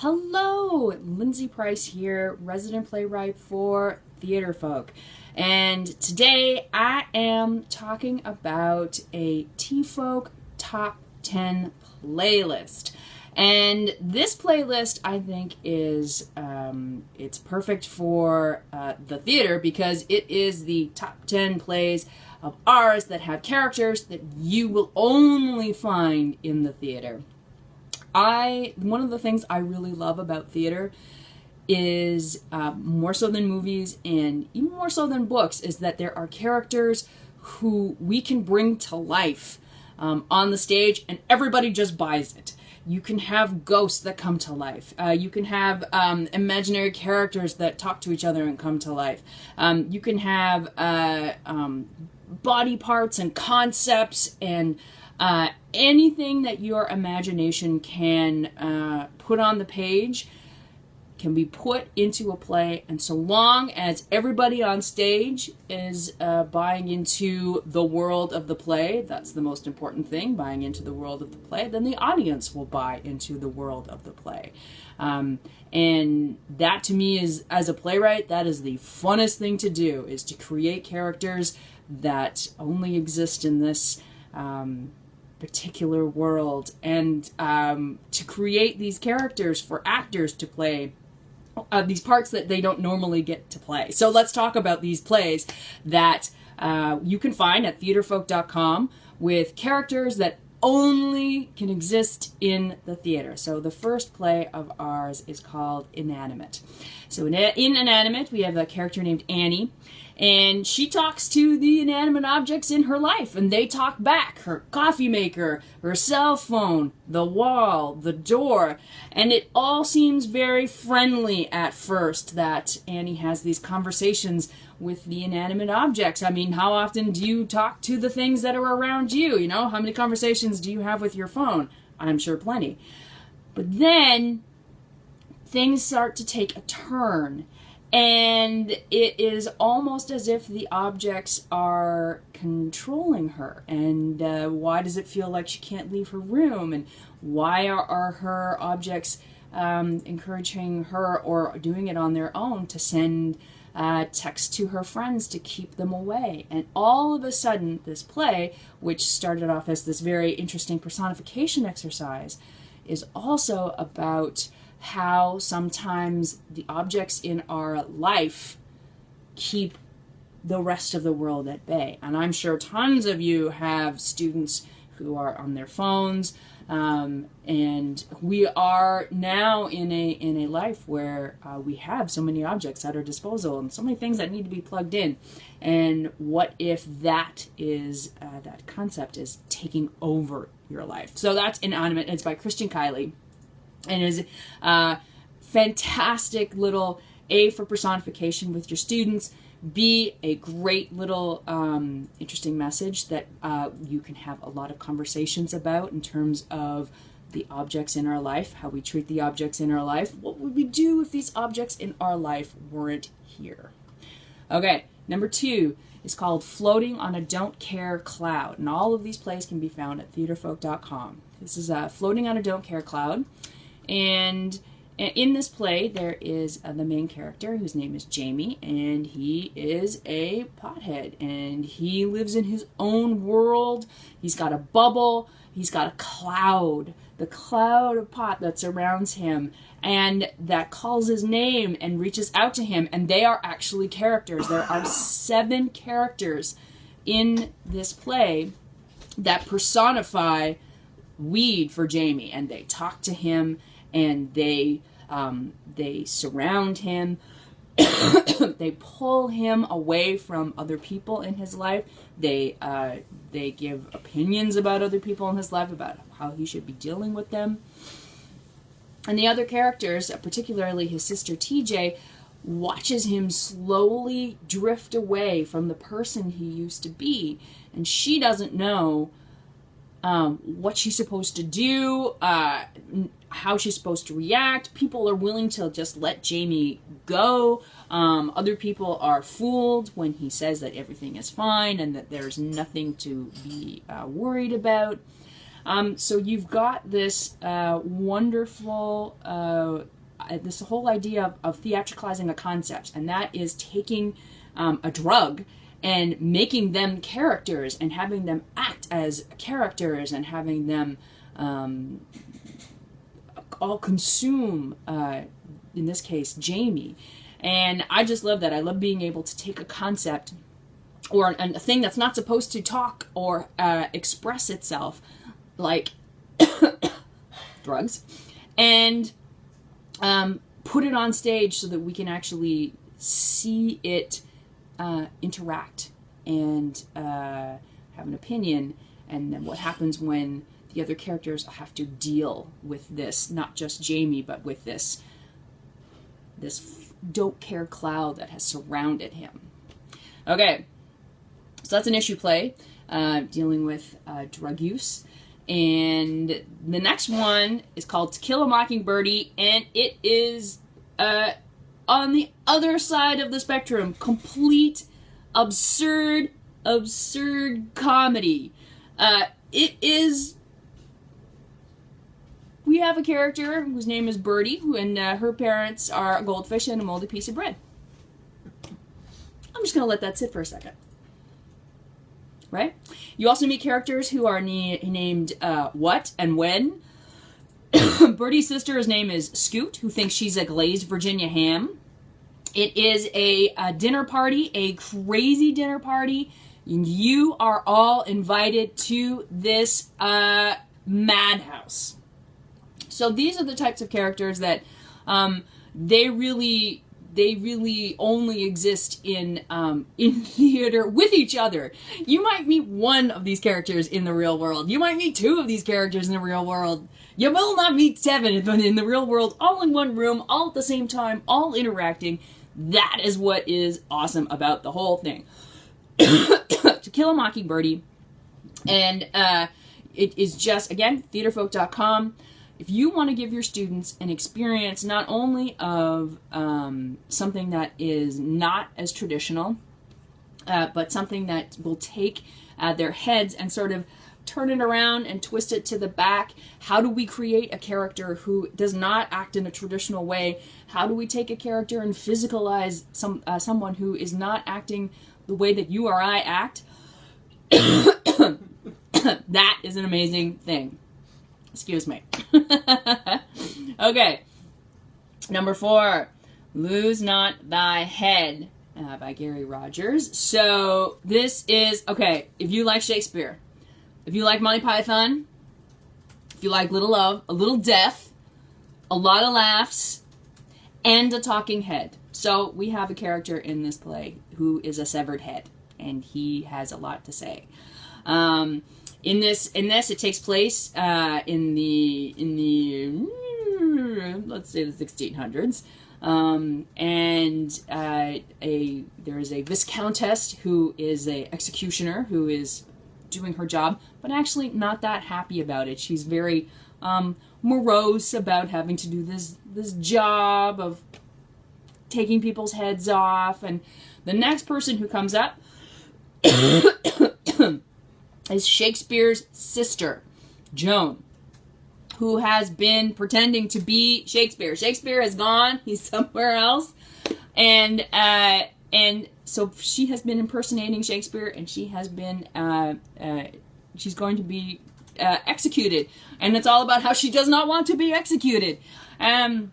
Hello, Lindsay Price here, resident playwright for Theatrefolk. And today I am talking about a T-Folk Top 10 playlist. And this playlist, I think, is it's perfect for the theater because it is the top 10 plays of ours that have characters that you will only find in the theater. One of the things I really love about theater is, more so than movies and even more so than books, is that there are characters who we can bring to life on the stage and everybody just buys it. You can have ghosts that come to life. You can have imaginary characters that talk to each other and come to life. You can have body parts and concepts and anything that your imagination can put on the page can be put into a play, and so long as everybody on stage is buying into the world of the play, that's the most important thing, buying into the world of the play, then the audience will buy into the world of the play. And that to me is, as a playwright, that is the funnest thing to do, is to create characters that only exist in this particular world, and to create these characters for actors to play these parts that they don't normally get to play. So let's talk about these plays that you can find at theatrefolk.com with characters that only can exist in the theater. So the first play of ours is called Inanimate. So in Inanimate, we have a character named Annie, and she talks to the inanimate objects in her life, and they talk back. Her coffee maker, her cell phone, the wall, the door, and it all seems very friendly at first that Annie has these conversations with the inanimate objects. I mean, how often do you talk to the things that are around you? You know, how many conversations do you have with your phone? I'm sure plenty. But then things start to take a turn, and it is almost as if the objects are controlling her. And why does it feel like she can't leave her room? And why are her objects encouraging her, or doing it on their own, to send text to her friends to keep them away? And all of a sudden, this play, which started off as this very interesting personification exercise, is also about how sometimes the objects in our life keep the rest of the world at bay. And I'm sure tons of you have students who are on their phones, and we are now in a life where we have so many objects at our disposal and so many things that need to be plugged in. And what if that is that concept is taking over your life? So that's Inanimate. It's by Christian Kiley, and is fantastic little A for personification with your students, B, a great little interesting message that you can have a lot of conversations about in terms of the objects in our life, how we treat the objects in our life. What would we do if these objects in our life weren't here? Okay, number 2 is called Floating on a Don't Care Cloud, and all of these plays can be found at theatrefolk.com. This is Floating on a Don't Care Cloud. And in this play, there is the main character whose name is Jamie, and he is a pothead, and he lives in his own world. He's got a bubble, he's got a cloud, the cloud of pot that surrounds him, and that calls his name and reaches out to him, and they are actually characters. There are 7 characters in this play that personify weed for Jamie, and they talk to him, and they surround him. They pull him away from other people in his life. They give opinions about other people in his life, about how he should be dealing with them. And the other characters, particularly his sister TJ, watches him slowly drift away from the person he used to be, and she doesn't know what she's supposed to do, how she's supposed to react. People are willing to just let Jamie go. Other people are fooled when he says that everything is fine and that there's nothing to be worried about. So you've got this wonderful, this whole idea of theatricalizing a concept, and that is taking a drug and making them characters and having them act as characters and having them all consume, in this case, Jamie. And I just love that. I love being able to take a concept or a thing that's not supposed to talk or express itself, like drugs, and put it on stage so that we can actually see it interact and have an opinion, and then what happens when the other characters have to deal with this, not just Jamie, but with this don't care cloud that has surrounded him. Okay, so that's an issue play dealing with drug use. And the next one is called To Kill a Mockingbirdie, and it is on the other side of the spectrum. Complete, absurd comedy. It is... We have a character whose name is Birdie, and her parents are a goldfish and a moldy piece of bread. I'm just going to let that sit for a second. Right? You also meet characters who are named What and When. Birdie's sister's name is Scoot, who thinks she's a glazed Virginia ham. It is a dinner party, a crazy dinner party. You are all invited to this madhouse. So these are the types of characters that they really only exist in theater with each other. You might meet one of these characters in the real world. You might meet two of these characters in the real world. You will not meet seven, but in the real world, all in one room, all at the same time, all interacting. That is what is awesome about the whole thing. To Kill a Mockingbirdie. And it is just, again, theatrefolk.com. If you want to give your students an experience not only of something that is not as traditional, but something that will take their heads and sort of turn it around and twist it to the back. How do we create a character who does not act in a traditional way? How do we take a character and physicalize someone who is not acting the way that you or I act? That is an amazing thing. Excuse me. Okay. Number 4, Lose Not Thy Head by Gary Rogers. So this is, okay, if you like Shakespeare, if you like Monty Python, if you like Little Love, a little death, a lot of laughs, and a talking head. So we have a character in this play who is a severed head, and he has a lot to say. In this, it takes place in the let's say the 1600s, and there is a viscountess who is a executioner who is doing her job, but actually not that happy about it. She's very morose about having to do this job of taking people's heads off, and the next person who comes up is Shakespeare's sister, Joan, who has been pretending to be Shakespeare. Shakespeare is gone; he's somewhere else, and so she has been impersonating Shakespeare, and she has been she's going to be executed, and it's all about how she does not want to be executed, and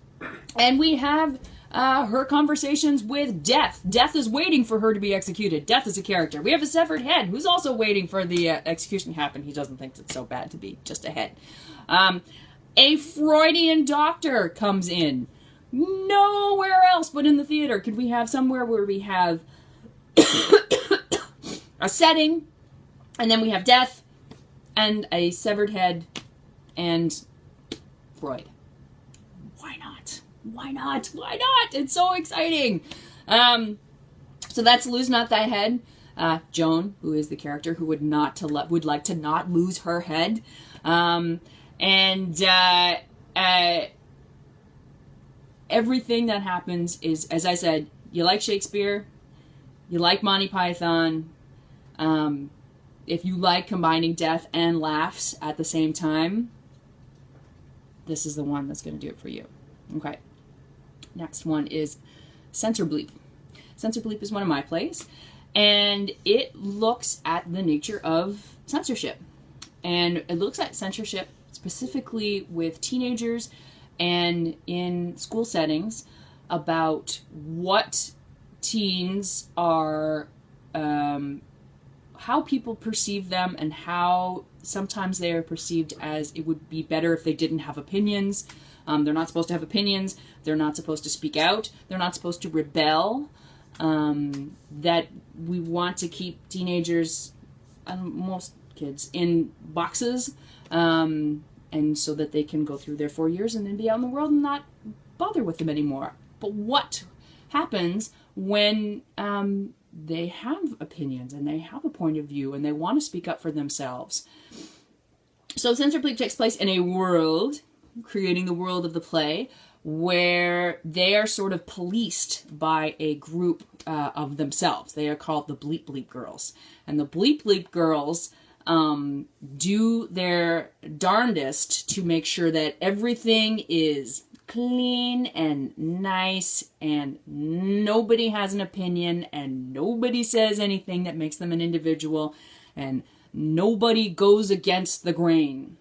we have her conversations with Death. Death is waiting for her to be executed. Death is a character. We have a severed head who's also waiting for the execution to happen. He doesn't think it's so bad to be just a head. A Freudian doctor comes in. Nowhere else but in the theater could we have somewhere where we have a setting, and then we have death, and a severed head, and Freud. Why not? Why not? Why not? It's so exciting. So that's Lose Not Thy Head. Joan, who is the character who would like to not lose her head. Everything that happens is, as I said, you like Shakespeare, you like Monty Python, if you like combining death and laughs at the same time, this is the one that's going to do it for you. Okay. Next one is Censor Bleep. Censor Bleep is one of my plays, and it looks at the nature of censorship. And it looks at censorship specifically with teenagers and in school settings about what teens are, how people perceive them, and how sometimes they are perceived as it would be better if they didn't have opinions. They're not supposed to have opinions. They're not supposed to speak out. They're not supposed to rebel. That we want to keep teenagers, most kids, in boxes, and so that they can go through their 4 years and then be out in the world and not bother with them anymore. But what happens when they have opinions and they have a point of view and they want to speak up for themselves? So Censor Bleep takes place in a world, creating the world of the play, where they are sort of policed by a group of themselves. They are called the Bleep Bleep Girls. And the Bleep Bleep Girls do their darndest to make sure that everything is clean and nice and nobody has an opinion and nobody says anything that makes them an individual and nobody goes against the grain.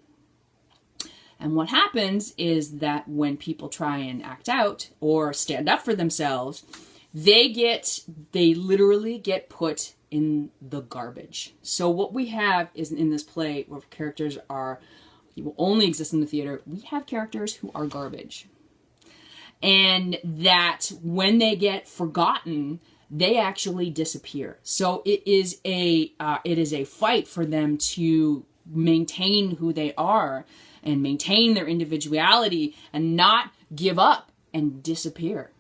And what happens is that when people try and act out or stand up for themselves, they literally get put in the garbage. So what we have is in this play where characters will only exist in the theater. We have characters who are garbage. And that when they get forgotten, they actually disappear. So it is a fight for them to maintain who they are and maintain their individuality and not give up and disappear.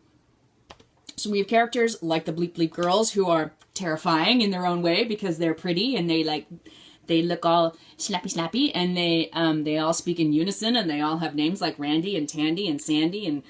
So we have characters like the Bleep Bleep Girls who are terrifying in their own way because they're pretty and they look all snappy and they all speak in unison and they all have names like Randy and Tandy and Sandy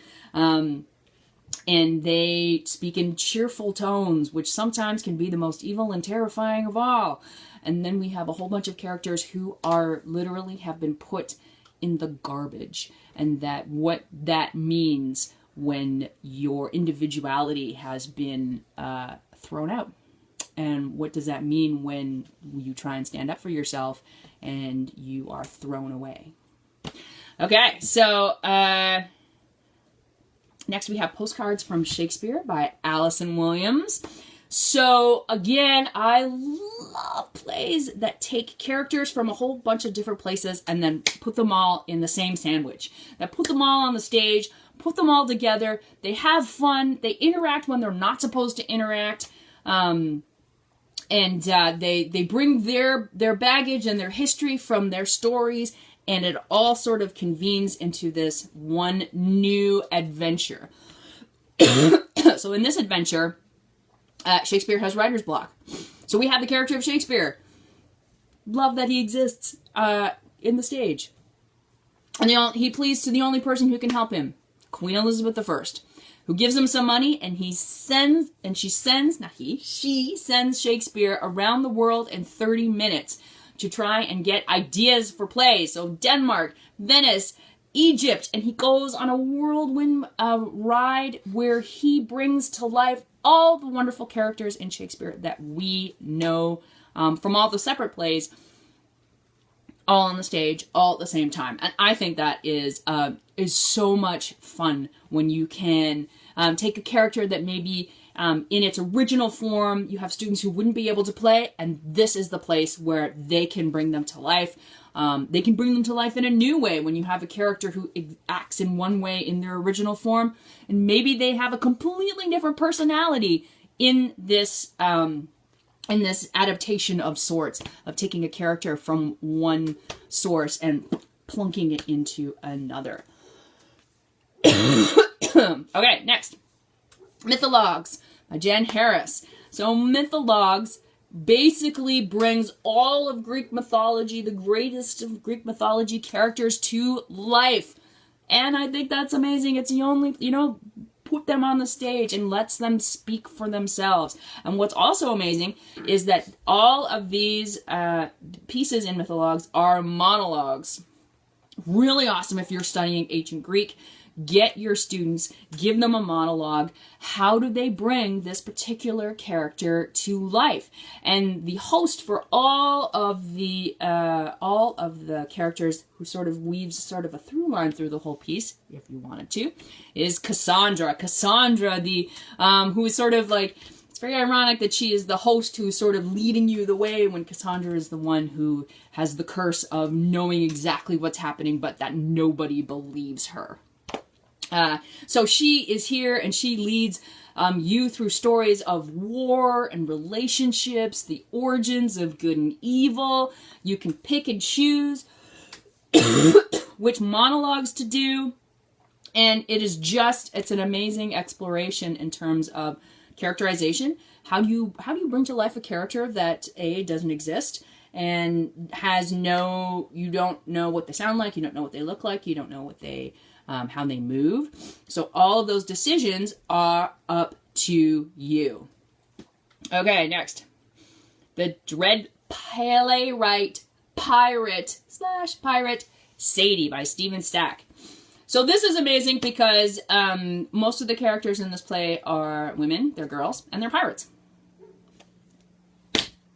and they speak in cheerful tones, which sometimes can be the most evil and terrifying of all. And then we have a whole bunch of characters who are literally have been put in the garbage, and that what that means when your individuality has been thrown out. And what does that mean when you try and stand up for yourself and you are thrown away? Okay, so next we have Postcards from Shakespeare by Allison Williams. So again, I love plays that take characters from a whole bunch of different places and then put them all in the same sandwich. That put them all on the stage, put them all together. They have fun. They interact when they're not supposed to interact. And they bring their baggage and their history from their stories, and it all sort of convenes into this one new adventure. So in this adventure, Shakespeare has writer's block. So we have the character of Shakespeare. Love that he exists in the stage. And he pleads to the only person who can help him, Queen Elizabeth I, who gives him some money, and she sends Shakespeare around the world in 30 minutes to try and get ideas for plays. So Denmark, Venice, Egypt, and he goes on a whirlwind ride where he brings to life all the wonderful characters in Shakespeare that we know from all the separate plays, all on the stage, all at the same time. And I think that is so much fun when you can take a character that maybe in its original form, you have students who wouldn't be able to play, and this is the place where they can bring them to life. They can bring them to life in a new way when you have a character who acts in one way in their original form, and maybe they have a completely different personality in this adaptation of sorts, of taking a character from one source and plunking it into another. Okay, next. Mythologues by Jen Harris. So Mythologues basically brings all of Greek mythology, the greatest of Greek mythology characters, to life. And I think that's amazing. It's the only, put them on the stage and lets them speak for themselves. And what's also amazing is that all of these pieces in mythologues are monologues. Really awesome if you're studying ancient Greek. Get your students, give them a monologue. How do they bring this particular character to life? And the host for all of the characters, who sort of weaves sort of a through line through the whole piece, if you wanted to, is Cassandra. Cassandra, who is sort of like, it's very ironic that she is the host who's sort of leading you the way, when Cassandra is the one who has the curse of knowing exactly what's happening, but that nobody believes her. So she is here, and she leads you through stories of war and relationships, the origins of good and evil. You can pick and choose which monologues to do. And it's an amazing exploration in terms of characterization. How do you bring to life a character that doesn't exist and you don't know what they sound like, you don't know what they look like, you don't know what how they move. So all of those decisions are up to you. Okay, next. The Dread Playwright Pirate Sadie by Stephen Stack. So this is amazing because most of the characters in this play are women, they're girls, and they're pirates.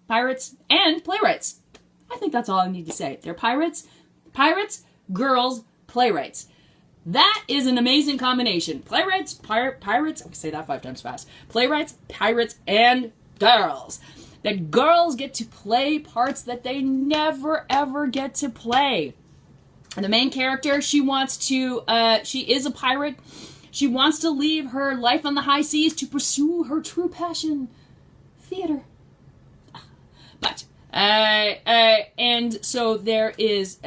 Pirates and playwrights. I think that's all I need to say. They're pirates, girls, playwrights. That is an amazing combination. Playwrights, pirates, I can say that 5 times fast. Playwrights, pirates, and girls. That girls get to play parts that they never ever get to play. And the main character, she is a pirate. She wants to leave her life on the high seas to pursue her true passion, theater. But, and so there is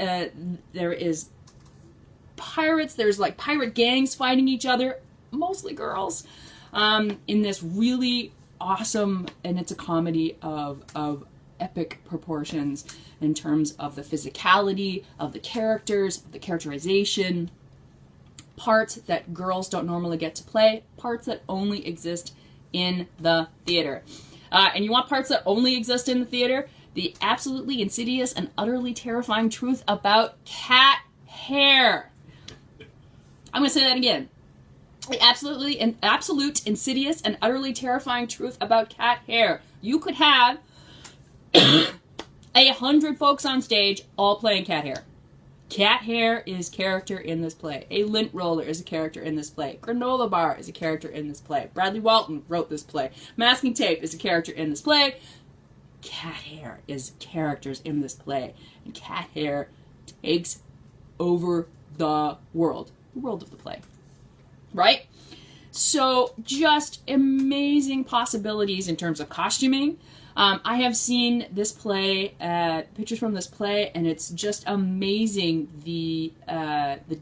pirates, there's like pirate gangs fighting each other, mostly girls, in this really awesome, and it's a comedy of epic proportions in terms of the physicality of the characters, the characterization, parts that girls don't normally get to play, parts that only exist in the theater. And you want parts that only exist in the theater? The absolutely insidious and utterly terrifying truth about cat hair. I'm going to say that again. The absolute, insidious, and utterly terrifying truth about cat hair. You could have 100 folks on stage all playing cat hair. Cat hair is character in this play. A lint roller is a character in this play. Granola bar is a character in this play. Bradley Walton wrote this play. Masking tape is a character in this play. Cat hair is characters in this play. And cat hair takes over the world of the play, right? So just amazing possibilities in terms of costuming. I have seen this play, pictures from this play, and it's just amazing the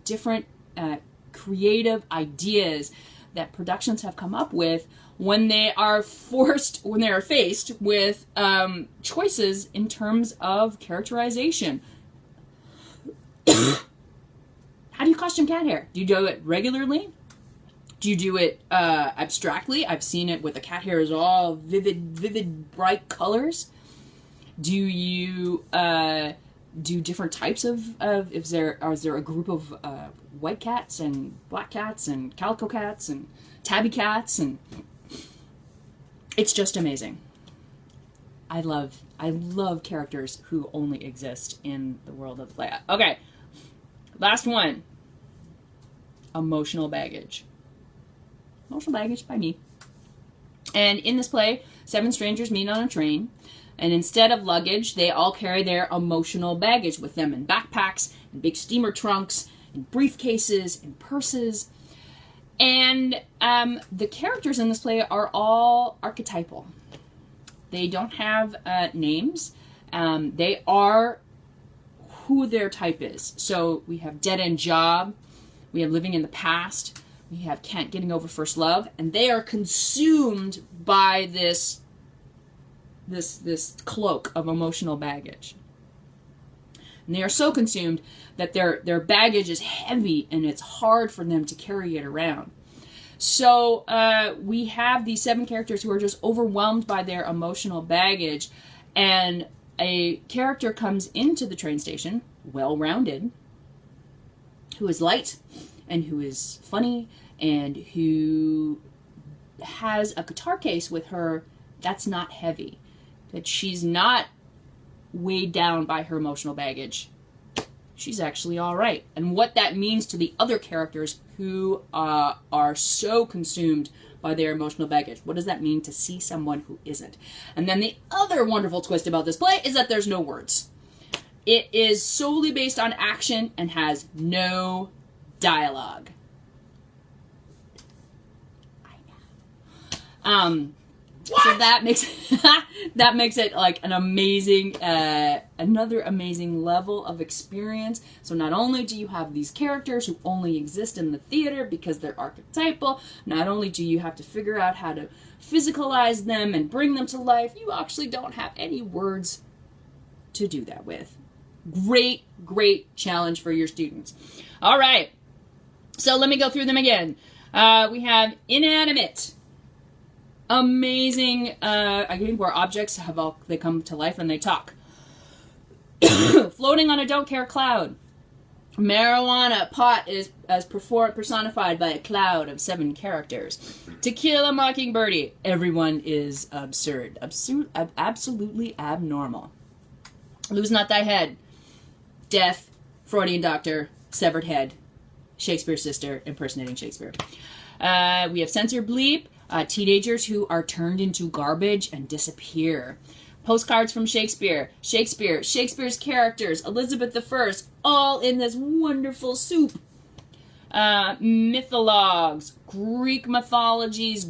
different creative ideas that productions have come up with when they are faced with choices in terms of characterization. How do you costume cat hair? Do you do it regularly? Do you do it abstractly? I've seen it with the cat hair is all vivid, bright colors. Do you do different types of is there a group of white cats and black cats and calico cats and tabby cats, and it's just amazing. I love characters who only exist in the world of the play. Okay, last one. Emotional baggage. Emotional baggage by me. And in this play, 7 strangers meet on a train, and instead of luggage, they all carry their emotional baggage with them in backpacks, in big steamer trunks, in briefcases, in purses. And the characters in this play are all archetypal. They don't have names. They are who their type is. So we have dead-end job. We have living in the past. We have getting over first love. And they are consumed by this cloak of emotional baggage. And they are so consumed that their baggage is heavy and it's hard for them to carry it around. So we have these 7 characters who are just overwhelmed by their emotional baggage, and a character comes into the train station, well-rounded, who is light and who is funny and who has a guitar case with her that's not heavy, that she's not weighed down by her emotional baggage. She's actually all right. And what that means to the other characters who are so consumed by their emotional baggage. What does that mean to see someone who isn't? And then the other wonderful twist about this play is that there's no words. It is solely based on action and has no dialogue. So that makes it like an amazing, another amazing level of experience. So not only do you have these characters who only exist in the theater because they're archetypal, not only do you have to figure out how to physicalize them and bring them to life, you actually don't have any words to do that with. Great, great challenge for your students. All right, so let me go through them again. We have inanimate. Amazing, I think where objects they come to life and they talk. Floating on a don't care cloud. Marijuana, pot is as personified by a cloud of 7 characters. To Kill a Mockingbirdie, everyone is absurd. Absolutely abnormal. Lose Not Thy Head. Death, Freudian doctor, severed head. Shakespeare's sister impersonating Shakespeare. We have Censor Bleep. Teenagers who are turned into garbage and disappear. Postcards from Shakespeare. Shakespeare's characters, Elizabeth I, all in this wonderful soup. Mythologues, Greek mythology's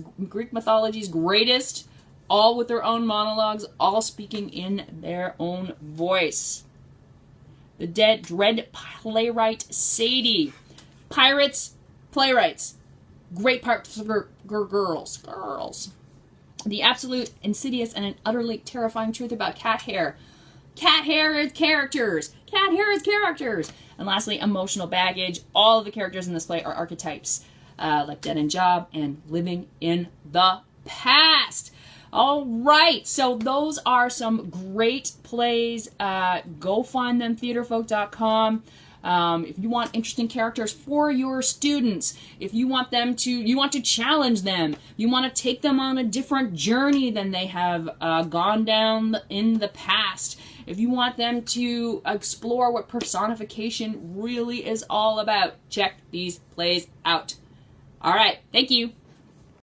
greatest, all with their own monologues, all speaking in their own voice. The Dread Playwright Sadie. Pirates, playwrights. Great parts for girls. The absolute, insidious, and an utterly terrifying truth about cat hair. Cat hair is characters. And lastly, emotional baggage. All of the characters in this play are archetypes, like Dead End Job and Living in the Past. All right, so those are some great plays. Go find them, theatrefolk.com. If you want interesting characters for your students, if you want to challenge them, you want to take them on a different journey than they have gone down in the past, if you want them to explore what personification really is all about, check these plays out. All right, thank you.